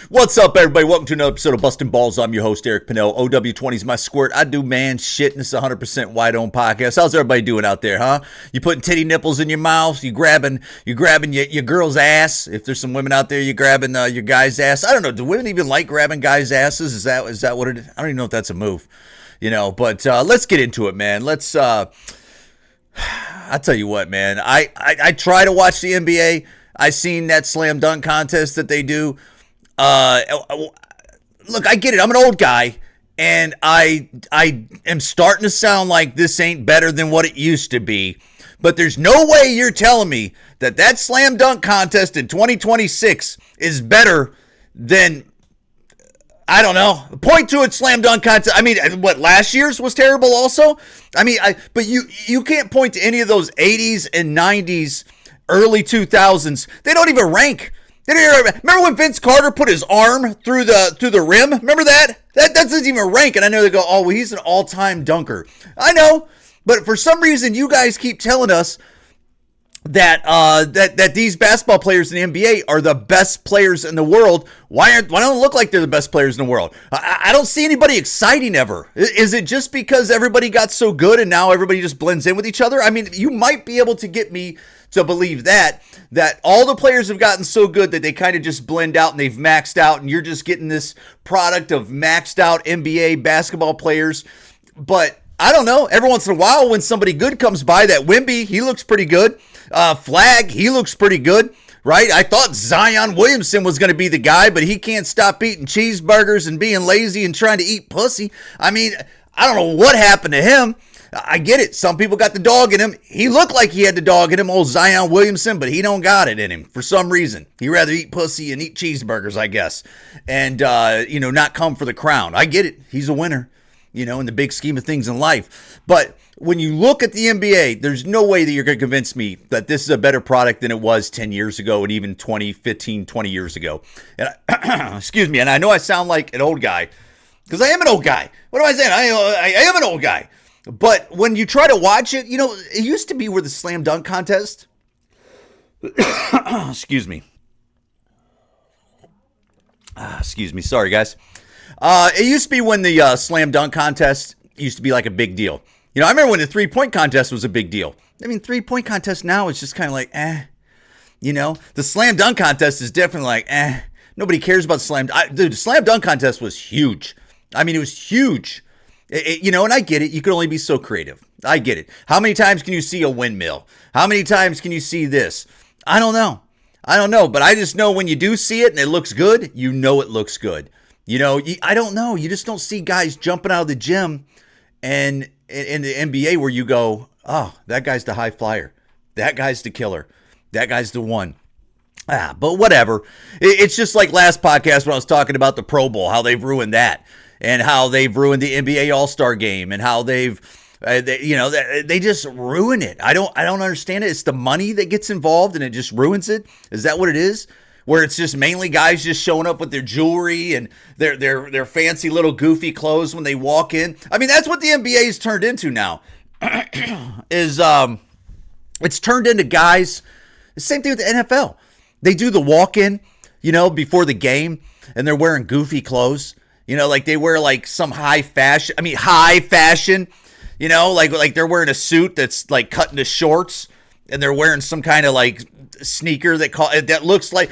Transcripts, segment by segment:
What's up, everybody? Welcome to another episode of Bustin' Balls. I'm your host, Eric Pennell. OW20 is my squirt. I do man shit, and it's a 100% white-owned podcast. How's everybody doing out there, huh? You putting titty nipples in your mouth? You grabbing your girl's ass? If there's some women out there, you grabbing your guy's ass. I don't know. Do women even like grabbing guys' asses? Is that what it is? I don't even know if that's a move, But let's get into it, man. I tell you what, man. I try to watch the NBA. I seen that slam dunk contest that they do. Look, I get it. I'm an old guy, and I am starting to sound like this ain't better than what it used to be. But there's no way you're telling me that slam dunk contest in 2026 is better than, I don't know, point to it slam dunk contest. I mean, what, last year's was terrible also? I mean, but you can't point to any of those 80s and 90s, early 2000s. They don't even rank. Remember when Vince Carter put his arm through the rim? Remember that? That doesn't even rank. And I know they go, oh, well, he's an all-time dunker. I know, but for some reason, you guys keep telling us that these basketball players in the NBA are the best players in the world. Why don't it look like they're the best players in the world? I don't see anybody exciting ever. Is it just because everybody got so good and now everybody just blends in with each other? I mean, you might be able to get me to believe that all the players have gotten so good that they kind of just blend out and they've maxed out, and you're just getting this product of maxed out NBA basketball players. But I don't know. Every once in a while, when somebody good comes by, that Wemby, he looks pretty good. Flag, he looks pretty good, right? I thought Zion Williamson was going to be the guy, but he can't stop eating cheeseburgers and being lazy and trying to eat pussy. I mean, I don't know what happened to him. I get it. Some people got the dog in him. He looked like he had the dog in him, old Zion Williamson, but he don't got it in him for some reason. He'd rather eat pussy and eat cheeseburgers, I guess, and, not come for the crown. I get it. He's a winner, in the big scheme of things in life. But when you look at the NBA, there's no way that you're going to convince me that this is a better product than it was 10 years ago and even 20 years ago. And excuse me, and I know I sound like an old guy because I am an old guy. What am I saying? I am an old guy. But when you try to watch it, it used to be where the slam dunk contest, excuse me, sorry guys. It used to be when the slam dunk contest used to be like a big deal. I remember when the 3-point contest was a big deal. I mean, 3-point contest now is just kind of like, the slam dunk contest is definitely like, nobody cares about dude, the slam dunk contest was huge. I mean, it was huge. And I get it. You can only be so creative. I get it. How many times can you see a windmill? How many times can you see this? I don't know. But I just know when you do see it and it looks good, it looks good. I don't know. You just don't see guys jumping out of the gym and in the NBA where you go, oh, that guy's the high flyer. That guy's the killer. That guy's the one. But whatever. It's just like last podcast when I was talking about the Pro Bowl, how they've ruined that. And how they've ruined the NBA All-Star Game, and how they just ruin it. I don't understand it. It's the money that gets involved, and it just ruins it. Is that what it is? Where it's just mainly guys just showing up with their jewelry and their fancy little goofy clothes when they walk in. I mean, that's what the NBA has turned into now. It's turned into guys. The same thing with the NFL. They do the walk-in, before the game, and they're wearing goofy clothes. Like they wear like some high fashion, like they're wearing a suit that's like cut into shorts, and they're wearing some kind of like sneaker that looks like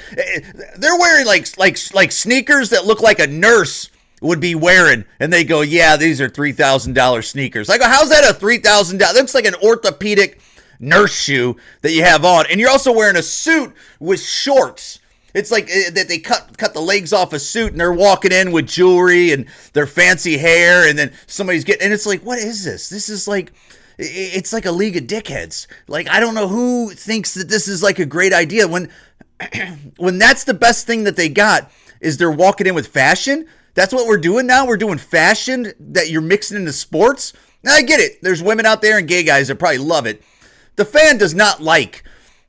they're wearing like sneakers that look like a nurse would be wearing, and they go, yeah, these are $3,000 sneakers. I go, how's that a $3,000? That looks like an orthopedic nurse shoe that you have on, and you're also wearing a suit with shorts. It's like that they cut the legs off a suit and they're walking in with jewelry and their fancy hair, and then somebody's and it's like, what is this? This is like, it's like a league of dickheads. Like, I don't know who thinks that this is like a great idea when that's the best thing that they got is they're walking in with fashion. That's what we're doing now. We're doing fashion that you're mixing into sports. Now I get it. There's women out there and gay guys that probably love it. The fan does not like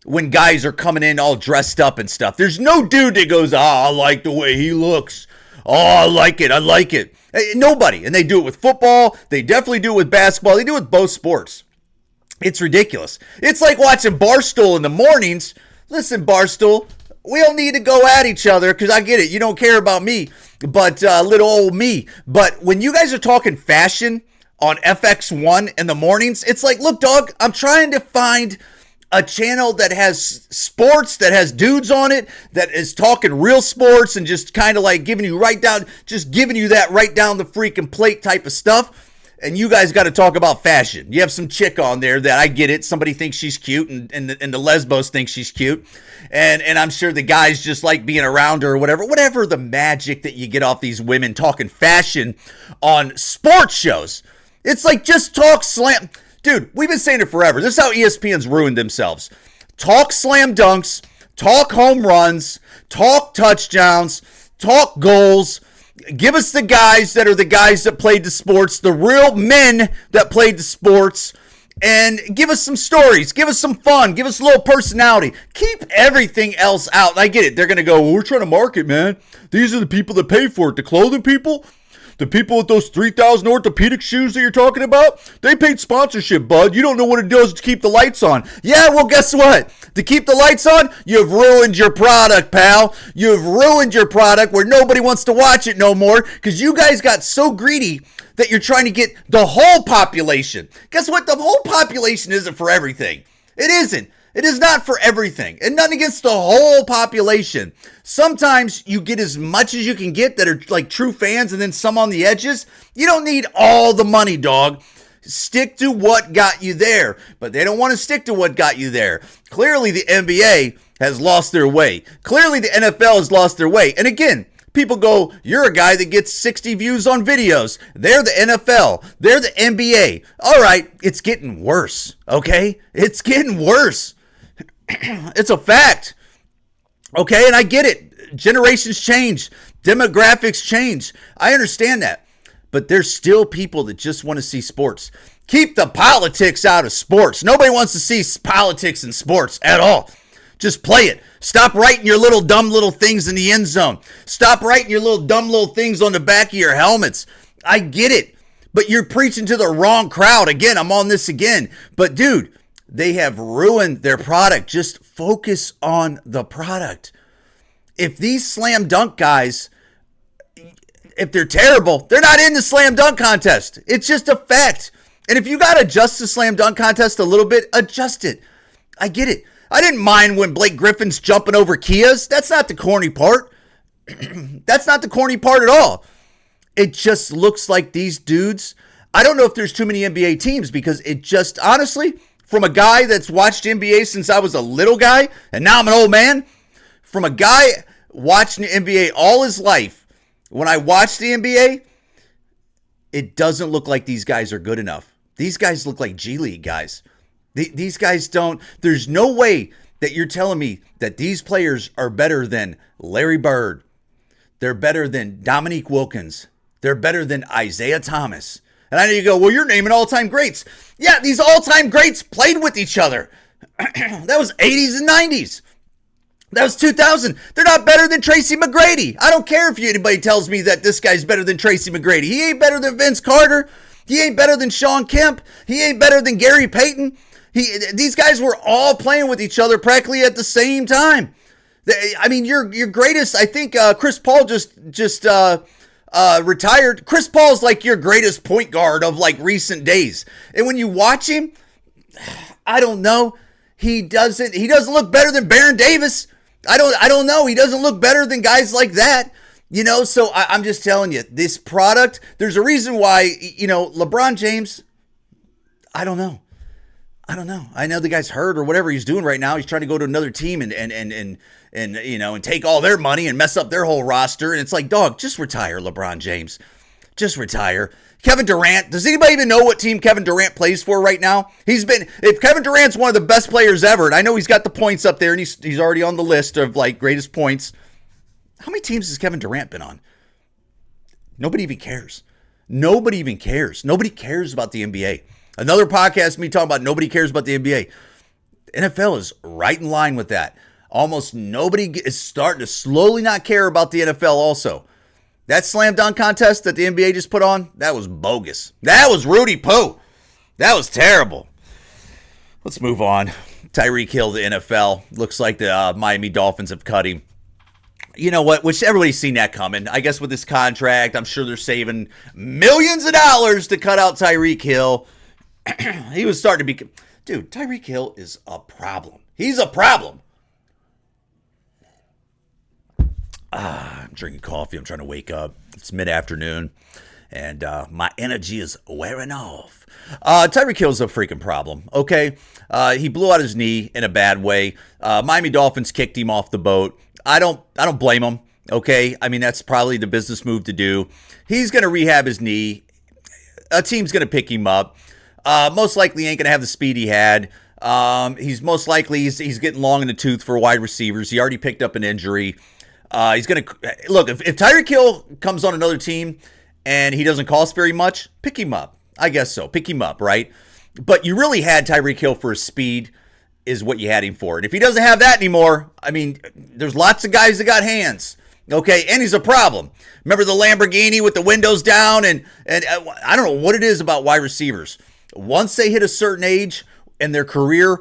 when guys are coming in all dressed up and stuff. There's no dude that goes, I like the way he looks. Oh, I like it. Nobody. And they do it with football. They definitely do it with basketball. They do it with both sports. It's ridiculous. It's like watching Barstool in the mornings. Listen, Barstool, we don't need to go at each other because I get it. You don't care about me, but little old me. But when you guys are talking fashion on FX1 in the mornings, it's like, look, dog, I'm trying to find a channel that has sports, that has dudes on it, that is talking real sports and just kind of like giving you that right down the freaking plate type of stuff. And you guys got to talk about fashion. You have some chick on there that I get it. Somebody thinks she's cute, and the lesbos think she's cute. And I'm sure the guys just like being around her or whatever. Whatever the magic that you get off these women talking fashion on sports shows. It's like, just talk slam. Dude, we've been saying it forever. This is how ESPN's ruined themselves. Talk slam dunks, talk home runs, talk touchdowns, talk goals. Give us the guys that are the guys that played the sports, the real men that played the sports, and give us some stories. Give us some fun. Give us a little personality. Keep everything else out. I get it. They're going to go, well, we're trying to market, man. These are the people that pay for it. The clothing people, the people with those 3,000 orthopedic shoes that you're talking about, they paid sponsorship, bud. You don't know what it does to keep the lights on. Yeah, well, guess what? To keep the lights on, you've ruined your product, pal. You've ruined your product where nobody wants to watch it no more because you guys got so greedy that you're trying to get the whole population. Guess what? The whole population isn't for everything. It isn't. It is not for everything, and nothing against the whole population. Sometimes you get as much as you can get that are like true fans, and then some on the edges. You don't need all the money, dog. Stick to what got you there, but they don't want to stick to what got you there. Clearly, the NBA has lost their way. Clearly, the NFL has lost their way. And again, people go, you're a guy that gets 60 views on videos. They're the NFL. They're the NBA. All right, it's getting worse, okay? It's getting worse. It's a fact. Okay, and I get it. Generations change. Demographics change. I understand that. But there's still people that just want to see sports. Keep the politics out of sports. Nobody wants to see politics in sports at all. Just play it. Stop writing your little dumb little things in the end zone. Stop writing your little dumb little things on the back of your helmets. I get it. But you're preaching to the wrong crowd. Again, I'm on this again. But dude, they have ruined their product. Just focus on the product. If these slam dunk guys, if they're terrible, they're not in the slam dunk contest. It's just a fact. And if you got to adjust the slam dunk contest a little bit, adjust it. I get it. I didn't mind when Blake Griffin's jumping over Kias. That's not the corny part. That's not the corny part at all. It just looks like these dudes. I don't know if there's too many NBA teams because it just, honestly, from a guy that's watched NBA since I was a little guy, and now I'm an old man, from a guy watching the NBA all his life, when I watch the NBA, it doesn't look like these guys are good enough. These guys look like G League guys. These guys don't, there's no way that you're telling me that these players are better than Larry Bird. They're better than Dominique Wilkins. They're better than Isaiah Thomas. And I know you go, well, you're naming all-time greats. Yeah, these all-time greats played with each other. That was 80s and 90s. That was 2000. They're not better than Tracy McGrady. I don't care if anybody tells me that this guy's better than Tracy McGrady. He ain't better than Vince Carter. He ain't better than Sean Kemp. He ain't better than Gary Payton. These guys were all playing with each other practically at the same time. I mean, your greatest, I think Chris Paul just retired. Chris Paul's like your greatest point guard of like recent days. And when you watch him, I don't know. He doesn't look better than Baron Davis. I don't know. He doesn't look better than guys like that. You know, so I'm just telling you, this product, there's a reason why, you know, LeBron James, I don't know. I know the guy's hurt or whatever he's doing right now. He's trying to go to another team and you know, and take all their money and mess up their whole roster. And it's like, dog, just retire, LeBron James. Just retire. Kevin Durant, does anybody even know what team Kevin Durant plays for right now? If Kevin Durant's one of the best players ever, and I know he's got the points up there and he's already on the list of like greatest points. How many teams has Kevin Durant been on? Nobody even cares. Nobody even cares. Nobody cares about the NBA. Another podcast, me talking about nobody cares about the NBA. NFL is right in line with that. Almost nobody is starting to slowly not care about the NFL also. That slam dunk contest that the NBA just put on, that was bogus. That was Rudy Poo. That was terrible. Let's move on. Tyreek Hill, the NFL. Looks like the Miami Dolphins have cut him. You know what? Which everybody's seen that coming. I guess with this contract, I'm sure they're saving millions of dollars to cut out Tyreek Hill. He was starting to be... Dude, Tyreek Hill is a problem. He's a problem. I'm drinking coffee. I'm trying to wake up. It's mid-afternoon, and my energy is wearing off. Tyreek Hill's a freaking problem, okay? He blew out his knee in a bad way. Miami Dolphins kicked him off the boat. I don't blame him, okay? I mean, that's probably the business move to do. He's going to rehab his knee. A team's going to pick him up. Most likely ain't going to have the speed he had. He's most likely he's getting long in the tooth for wide receivers. He already picked up an injury. He's going to look if Tyreek Hill comes on another team and he doesn't cost very much, pick him up. I guess so. Pick him up, right? But you really had Tyreek Hill for his speed is what you had him for. And if he doesn't have that anymore, I mean, there's lots of guys that got hands. Okay, and he's a problem. Remember the Lamborghini with the windows down? And I don't know what it is about wide receivers. Once they hit a certain age in their career,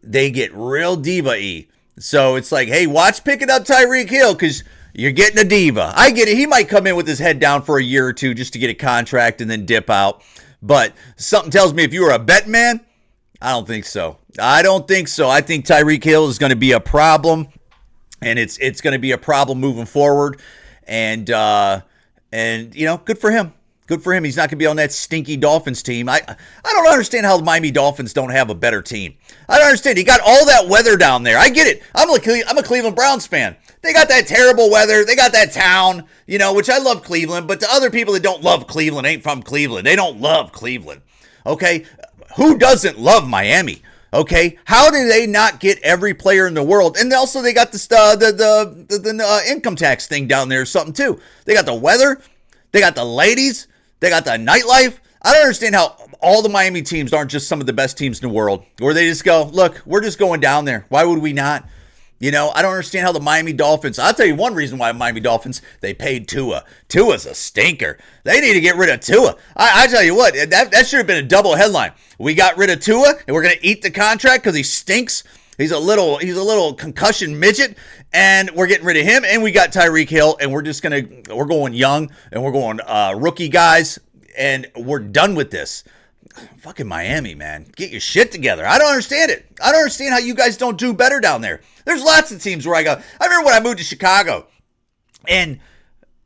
they get real diva-y. So it's like, hey, watch picking up Tyreek Hill because you're getting a diva. I get it. He might come in with his head down for a year or two just to get a contract and then dip out. But something tells me if you were a bet man, I don't think so. I don't think so. I think Tyreek Hill is going to be a problem, and it's going to be a problem moving forward. And you know, good for him. Good for him. He's not going to be on that stinky Dolphins team. I don't understand how the Miami Dolphins don't have a better team. I don't understand. He got all that weather down there. I get it. I'm a Cleveland Browns fan. They got that terrible weather. They got that town, you know, which I love Cleveland. But the other people that don't love Cleveland ain't from Cleveland. They don't love Cleveland. Okay? Who doesn't love Miami? Okay? How do they not get every player in the world? And also they got the income tax thing down there or something too. They got the weather. They got the ladies. They got the nightlife. I don't understand how all the Miami teams aren't just some of the best teams in the world, where they just go, look, we're just going down there. Why would we not? You know, I don't understand how the Miami Dolphins, I'll tell you one reason why Miami Dolphins, they paid Tua. Tua's a stinker. They need to get rid of Tua. I tell you what, that should have been a double headline. We got rid of Tua, and we're going to eat the contract because he stinks. He's a little concussion midget, and we're getting rid of him. And we got Tyreek Hill, and we're going young, and we're going rookie guys, and we're done with this. Fucking Miami, man. Get your shit together. I don't understand it. I don't understand how you guys don't do better down there. There's lots of teams where I go. I remember when I moved to Chicago, and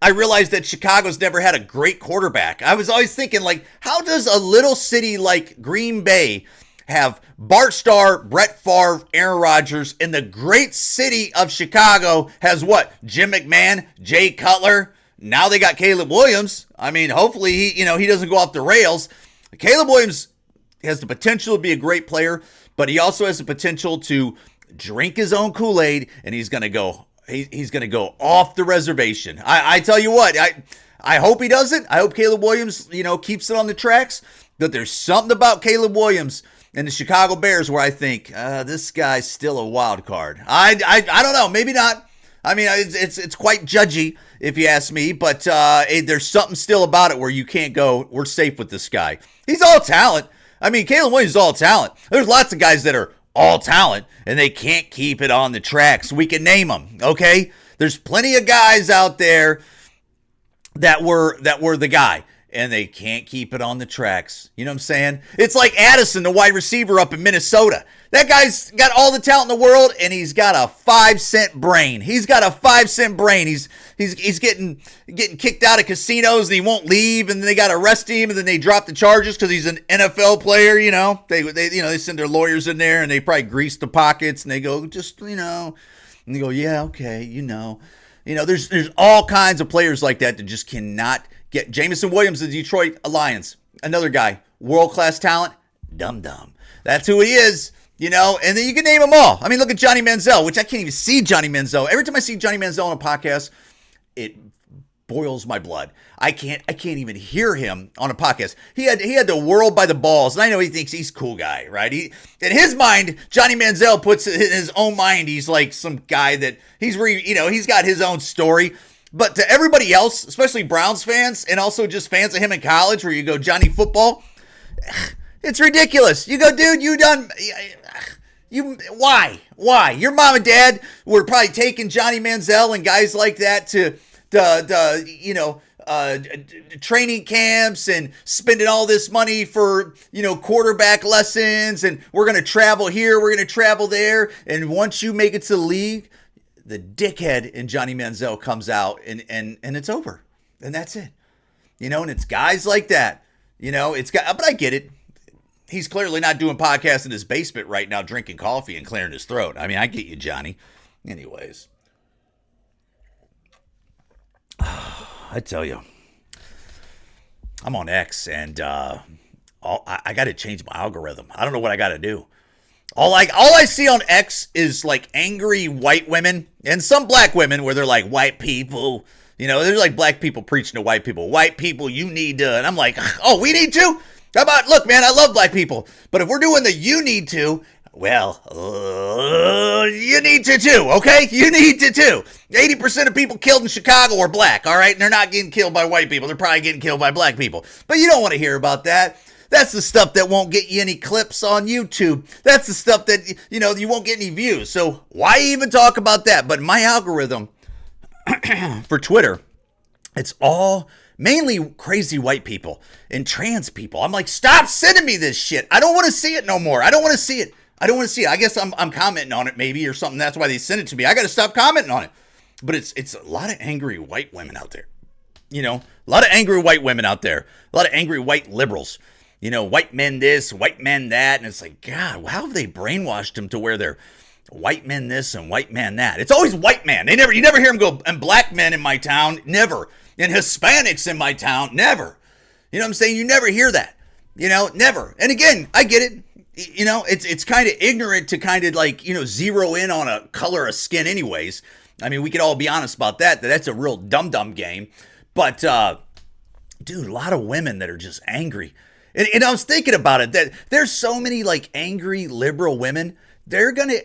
I realized that Chicago's never had a great quarterback. I was always thinking, like, how does a little city like Green Bay have Bart Starr, Brett Favre, Aaron Rodgers, and the great city of Chicago has what? Jim McMahon, Jay Cutler. Now they got Caleb Williams. I mean, hopefully he doesn't go off the rails. Caleb Williams has the potential to be a great player, but he also has the potential to drink his own Kool-Aid, and he's going to go off the reservation. I tell you what, I hope he doesn't. I hope Caleb Williams, keeps it on the tracks. But there's something about Caleb Williams and the Chicago Bears where I think this guy's still a wild card. I don't know, maybe not. I mean, it's quite judgy if you ask me, but there's something still about it where you can't go, we're safe with this guy. He's all talent. I mean, Caleb Williams is all talent. There's lots of guys that are all talent, and they can't keep it on the tracks. We can name them, okay? There's plenty of guys out there that were the guy, and they can't keep it on the tracks. You know what I'm saying? It's like Addison, the wide receiver up in Minnesota. That guy's got all the talent in the world, and he's got a 5-cent brain. He's got a 5-cent brain. He's getting kicked out of casinos, and he won't leave, and then they got to arrest him, and then they drop the charges because he's an NFL player. They send their lawyers in there, and they probably grease the pockets, and they go, and they go, yeah, okay, there's all kinds of players like that just cannot get. Jameson Williams, the Detroit Lions, another guy, world-class talent, dum-dum. That's who he is. And then you can name them all. I mean, look at Johnny Manziel, which I can't even see Johnny Manziel. Every time I see Johnny Manziel on a podcast, it boils my blood. I can't even hear him on a podcast. He had the world by the balls, and I know he thinks he's a cool guy, right? In his mind, Johnny Manziel puts in his own mind, he's like some guy that he's got his own story. But to everybody else, especially Browns fans, and also just fans of him in college, where you go Johnny Football, it's ridiculous. You go, dude, Why? Your mom and dad were probably taking Johnny Manziel and guys like that to training camps and spending all this money for, quarterback lessons. And we're going to travel here. We're going to travel there. And once you make it to the league, the dickhead in Johnny Manziel comes out and it's over. And that's it. And it's guys like that. But I get it. He's clearly not doing podcasts in his basement right now, drinking coffee and clearing his throat. I mean, I get you, Johnny. Anyways. I tell you, I'm on X and I got to change my algorithm. I don't know what I got to do. All I see on X is like angry white women and some black women where they're like, white people, they're like black people preaching to white people. White people, you need to. And I'm like, oh, we need to? How about, look, man, I love black people. But if we're doing the you need to, well, you need to too, okay? You need to too. 80% of people killed in Chicago are black, all right? And they're not getting killed by white people. They're probably getting killed by black people. But you don't want to hear about that. That's the stuff that won't get you any clips on YouTube. That's the stuff that, you won't get any views. So why even talk about that? But my algorithm for Twitter, it's all mainly crazy white people and trans people. I'm like, stop sending me this shit. I don't want to see it no more. I don't want to see it. I guess I'm commenting on it maybe or something. That's why they send it to me. I got to stop commenting on it. But it's a lot of angry white women out there. A lot of angry white women out there. A lot of angry white liberals. White men this, white men that. And it's like, God, how have they brainwashed them to where they're white men this and white man that? It's always white man. You never hear them go, and black men in my town, never. And Hispanics in my town, never. You know what I'm saying? You never hear that. Never. And again, I get it. It's kind of ignorant to kind of like, zero in on a color of skin anyways. I mean, we could all be honest about that. That's a real dumb game. But, dude, a lot of women that are just angry. And I was thinking about it, that there's so many like angry liberal women. They're gonna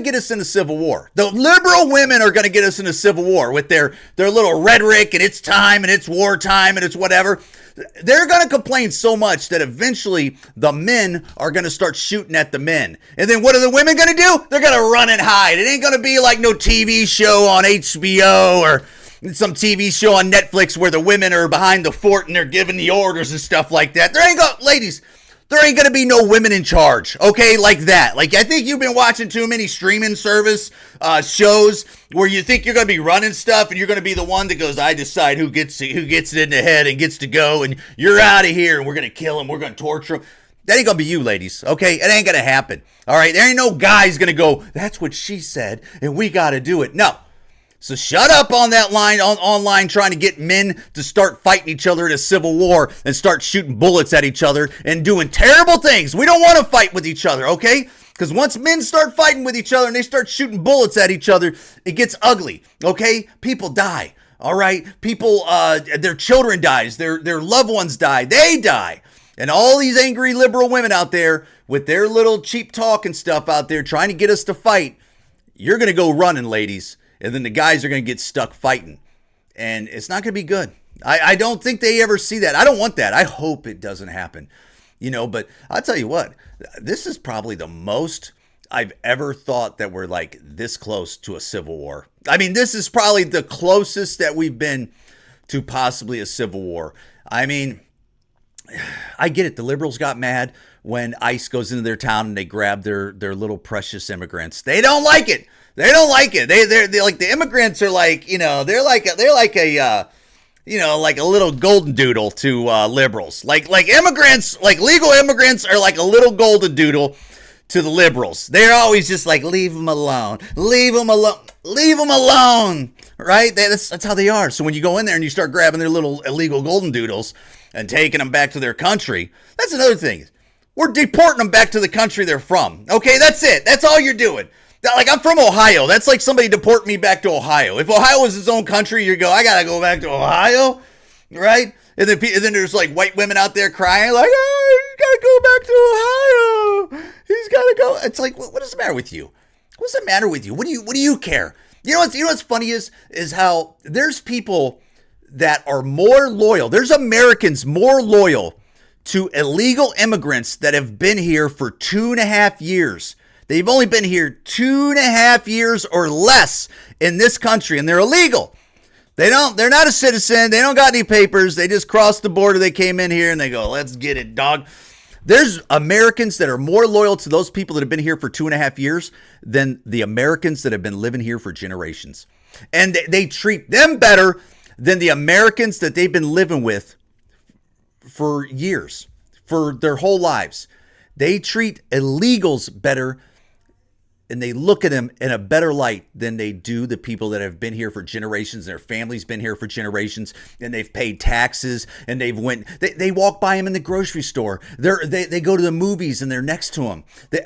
get us in a civil war. The liberal women are gonna get us in a civil war with their little rhetoric and it's time and it's wartime and it's whatever. They're gonna complain so much that eventually the men are gonna start shooting at the men. And then what are the women gonna do? They're gonna run and hide. It ain't gonna be like no TV show on HBO or some TV show on Netflix where the women are behind the fort and they're giving the orders and stuff like that. Ladies, there ain't going to be no women in charge, okay, like that. Like, I think you've been watching too many streaming service shows where you think you're going to be running stuff and you're going to be the one that goes, I decide who gets it in the head and gets to go and you're out of here and we're going to kill him, we're going to torture him. That ain't going to be you, ladies, okay? It ain't going to happen, all right? There ain't no guy's going to go, that's what she said and we got to do it. No. So shut up on that line online trying to get men to start fighting each other in a civil war and start shooting bullets at each other and doing terrible things. We don't want to fight with each other, okay? Because once men start fighting with each other and they start shooting bullets at each other, it gets ugly, okay? People die, all right? People, their children dies, their loved ones die, they die. And all these angry liberal women out there with their little cheap talk and stuff out there trying to get us to fight, you're going to go running, ladies. And then the guys are going to get stuck fighting. And it's not going to be good. I don't think they ever see that. I don't want that. I hope it doesn't happen. But I'll tell you what. This is probably the most I've ever thought that we're like this close to a civil war. I mean, this is probably the closest that we've been to possibly a civil war. I mean, I get it. The liberals got mad when ICE goes into their town and they grab their little precious immigrants. They don't like it. They don't like it. They're like the immigrants are like, they're like a little golden doodle to liberals. Like immigrants, like legal immigrants are like a little golden doodle to the liberals. They're always just like, leave them alone. Leave them alone. Leave them alone. Right? That's how they are. So when you go in there and you start grabbing their little illegal golden doodles and taking them back to their country, that's another thing. We're deporting them back to the country they're from. Okay, that's it. That's all you're doing. Like, I'm from Ohio. That's like somebody deporting me back to Ohio. If Ohio was its own country, you go, I got to go back to Ohio, right? And then there's like white women out there crying like, oh, he's got to go back to Ohio. He's got to go. It's like, what is the matter with you? What's the matter with you? What do you care? You know what's funny is how there's people that are more loyal. There's Americans more loyal to illegal immigrants that have been here for 2.5 years They've only been here 2.5 years or less in this country, and they're illegal. They're not a citizen. They don't got any papers. They just crossed the border. They came in here and they go, let's get it, dog. There's Americans that are more loyal to those people that have been here for 2.5 years than the Americans that have been living here for generations. And they treat them better than the Americans that they've been living with for years, for their whole lives. They treat illegals better, and they look at them in a better light than they do the people that have been here for generations. Their family's been here for generations, and they've paid taxes, and they walk by them in the grocery store. They go to the movies, and they're next to them.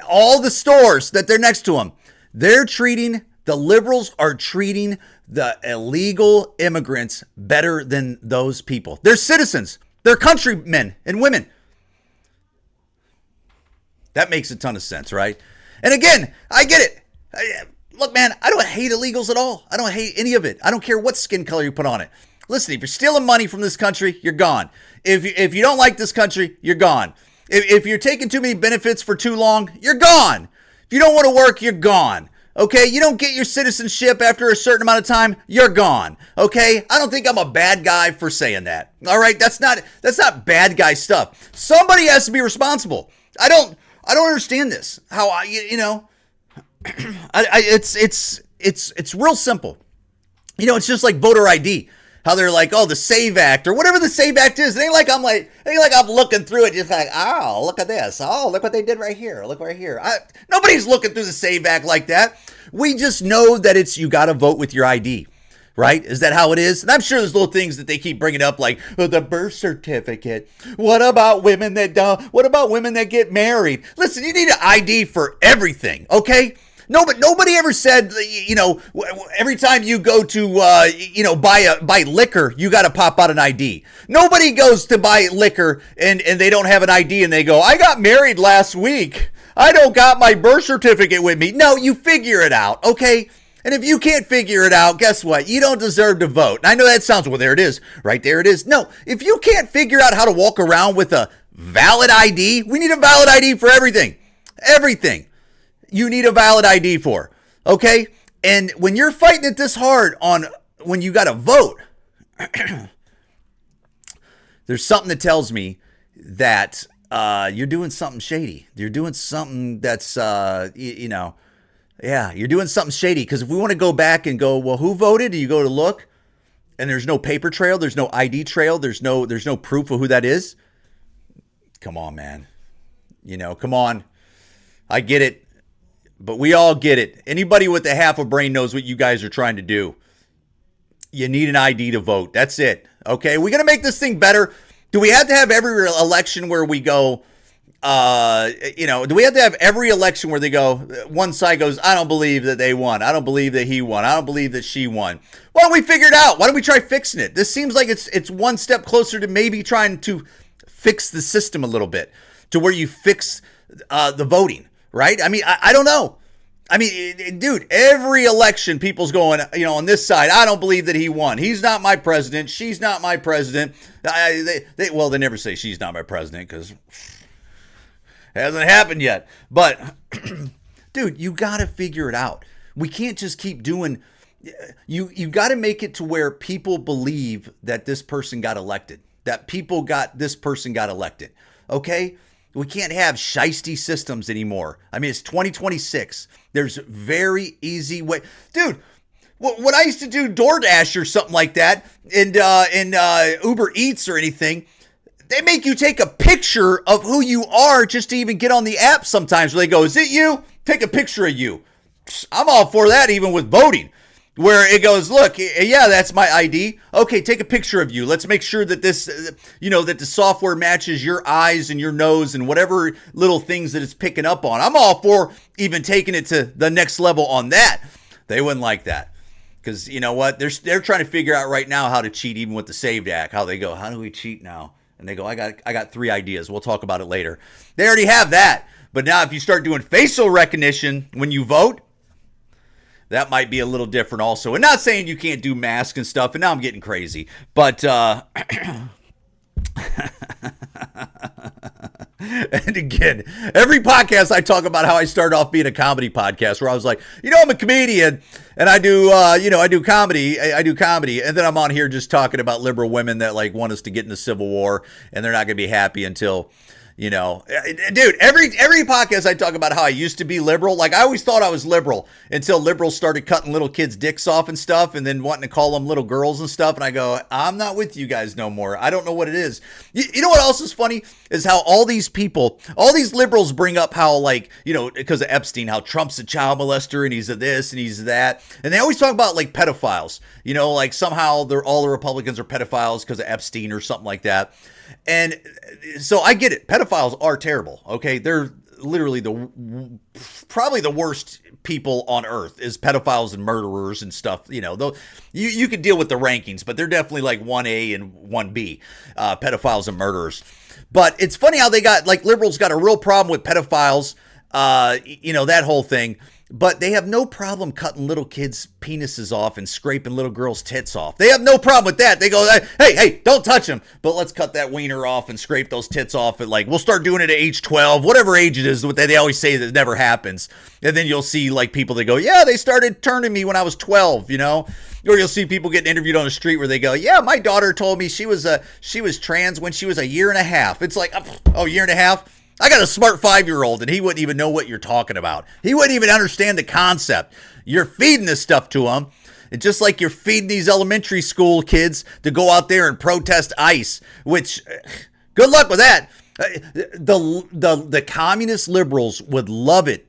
All the stores that they're next to them, the liberals are treating the illegal immigrants better than those people. They're citizens. They're countrymen and women. That makes a ton of sense, right? And again, I get it. Look, man, I don't hate illegals at all. I don't hate any of it. I don't care what skin color you put on it. Listen, if you're stealing money from this country, you're gone. If you don't like this country, you're gone. If you're taking too many benefits for too long, you're gone. If you don't want to work, you're gone. Okay, you don't get your citizenship after a certain amount of time, you're gone. Okay, I don't think I'm a bad guy for saying that. All right, that's not bad guy stuff. Somebody has to be responsible. I don't understand this. How it's real simple. It's just like voter ID. How they're like, oh, the SAVE Act or whatever the SAVE Act is. It ain't like I'm looking through it just like, oh, look at this. Oh, look what they did right here. Look right here. Nobody's looking through the SAVE Act like that. We just know that you got to vote with your ID. Right? Is that how it is? And I'm sure there's little things that they keep bringing up, like the birth certificate. What about women that get married? Listen, you need an ID for everything, okay? No, but nobody ever said, every time you go to, buy liquor, you got to pop out an ID. Nobody goes to buy liquor and they don't have an ID and they go, I got married last week. I don't got my birth certificate with me. No, you figure it out, okay? And if you can't figure it out, guess what? You don't deserve to vote. And I know that sounds, well, there it is. Right there it is. No, if you can't figure out how to walk around with a valid ID, we need a valid ID for everything. Everything you need a valid ID for. Okay? And when you're fighting it this hard when you got to vote, there's something that tells me that you're doing something shady. You're doing something that's, yeah, you're doing something shady, because if we want to go back and go, well, who voted? You go to look, and there's no paper trail, there's no ID trail, there's no proof of who that is. Come on, man. Come on. I get it, but we all get it. Anybody with a half a brain knows what you guys are trying to do. You need an ID to vote. That's it. Okay, we're going to make this thing better. Do we have to have every election where we go, do we have to have every election where they go, one side goes, I don't believe that they won. I don't believe that he won. I don't believe that she won. Why don't we figure it out? Why don't we try fixing it? This seems like it's one step closer to maybe trying to fix the system a little bit, to where you fix the voting, right? I mean, I don't know. I mean, dude, every election, people's going, on this side, I don't believe that he won. He's not my president. She's not my president. They never say she's not my president, because hasn't happened yet. But, dude, you got to figure it out. We can't just keep doing. You got to make it to where people believe that this person got elected. This person got elected. Okay? We can't have shiesty systems anymore. I mean, it's 2026. There's very easy way. Dude, when I used to do DoorDash or something like that, and Uber Eats or anything, they make you take a picture of who you are just to even get on the app sometimes, where they go, is it you? Take a picture of you. I'm all for that, even with voting, where it goes, look, yeah, that's my ID. Okay, take a picture of you. Let's make sure that this, that the software matches your eyes and your nose and whatever little things that it's picking up on. I'm all for even taking it to the next level on that. They wouldn't like that. Because you know what? They're trying to figure out right now how to cheat, even with the SAVE Act. How they go, how do we cheat now? And they go, I got 3 ideas. We'll talk about it later. They already have that. But now if you start doing facial recognition when you vote, that might be a little different also. And not saying you can't do masks and stuff. And now I'm getting crazy. But And again, every podcast I talk about how I started off being a comedy podcast, where I was like, I'm a comedian and I do, I do comedy. I do comedy. And then I'm on here just talking about liberal women that like want us to get into civil war, and they're not going to be happy until, dude, every podcast I talk about how I used to be liberal. Like, I always thought I was liberal until liberals started cutting little kids' dicks off and stuff, and then wanting to call them little girls and stuff. And I go, I'm not with you guys no more. I don't know what it is. You know what else is funny is how all these people, all these liberals bring up how, like, because of Epstein, how Trump's a child molester and he's a this and he's that. And they always talk about like pedophiles, like somehow all the Republicans are pedophiles because of Epstein or something like that. And so I get it. Pedophiles are terrible. Okay. They're literally probably the worst people on earth is pedophiles and murderers and stuff. You could deal with the rankings, but they're definitely like 1A and 1B, pedophiles and murderers. But it's funny how they got, like, liberals got a real problem with pedophiles, that whole thing. But they have no problem cutting little kids' penises off and scraping little girls' tits off. They have no problem with that. They go, hey, don't touch them. But let's cut that wiener off and scrape those tits off. And like, we'll start doing it at age 12, whatever age it is. They always say that it never happens. And then you'll see like people that go, yeah, they started turning me when I was 12, Or you'll see people getting interviewed on the street where they go, yeah, my daughter told me she was trans when she was a year and a half. It's like, year and a half? I got a smart 5-year-old and he wouldn't even know what you're talking about. He wouldn't even understand the concept. You're feeding this stuff to him. And just like you're feeding these elementary school kids to go out there and protest ICE, which, good luck with that. The communist liberals would love it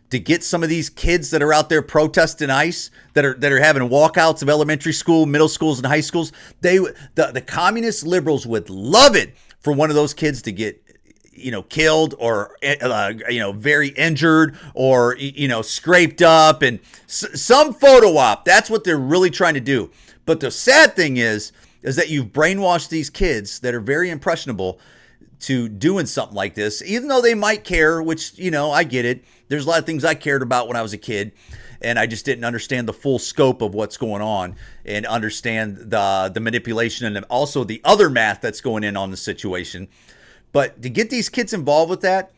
to get some of these kids that are out there protesting ICE, that are having walkouts of elementary school, middle schools, and high schools. The communist liberals would love it for one of those kids to get killed or, very injured or, scraped up and some photo op. That's what they're really trying to do. But the sad thing is that you've brainwashed these kids that are very impressionable to doing something like this, even though they might care, which, I get it. There's a lot of things I cared about when I was a kid, and I just didn't understand the full scope of what's going on and understand the manipulation and also the other math that's going in on the situation. But to get these kids involved with that,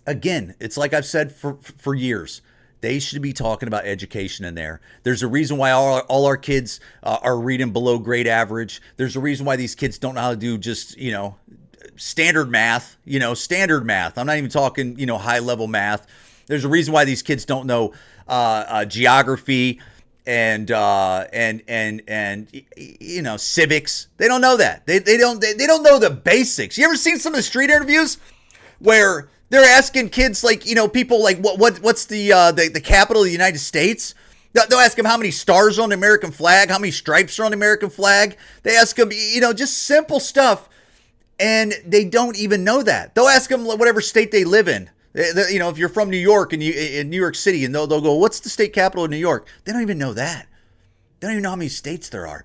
again, it's like I've said for years, they should be talking about education in there. There's a reason why all our kids are reading below grade average. There's a reason why these kids don't know how to do just, standard math, standard math. I'm not even talking, high level math. There's a reason why these kids don't know geography and civics. They don't know that. They don't know the basics. You ever seen some of the street interviews where they're asking kids like, people like what's the capital of the United States? They'll ask them how many stars are on the American flag, how many stripes are on the American flag. They ask them, just simple stuff, and they don't even know that. They'll ask them whatever state they live in. If you're from New York and in New York City, and they'll go, what's the state capital of New York? They don't even know that. They don't even know how many states there are.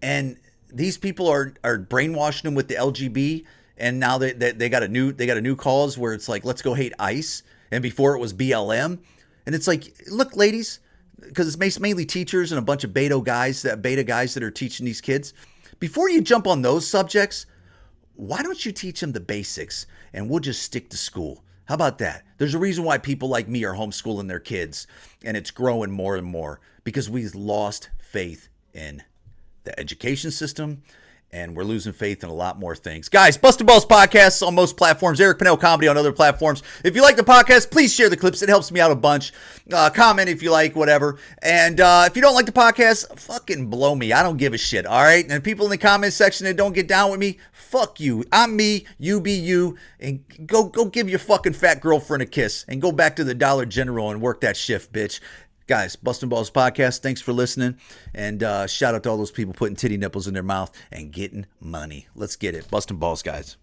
And these people are brainwashing them with the LGB, and now they got a new cause where it's like, let's go hate ICE, and before it was BLM, and it's like, look, ladies, because it's mainly teachers and a bunch of beta guys that are teaching these kids. Before you jump on those subjects, why don't you teach them the basics, and we'll just stick to school? How about that? There's a reason why people like me are homeschooling their kids, and it's growing more and more because we've lost faith in the education system, and we're losing faith in a lot more things. Guys, Bustin' Balls podcasts on most platforms. Eric Pennell Comedy on other platforms. If you like the podcast, please share the clips. It helps me out a bunch. Comment if you like, whatever. And if you don't like the podcast, fucking blow me. I don't give a shit, all right? And people in the comment section that don't get down with me, fuck you. I'm me, you be you, and go give your fucking fat girlfriend a kiss and go back to the Dollar General and work that shift, bitch. Guys, Bustin' Balls podcast, thanks for listening. And shout out to all those people putting titty nipples in their mouth and getting money. Let's get it. Bustin' Balls, guys.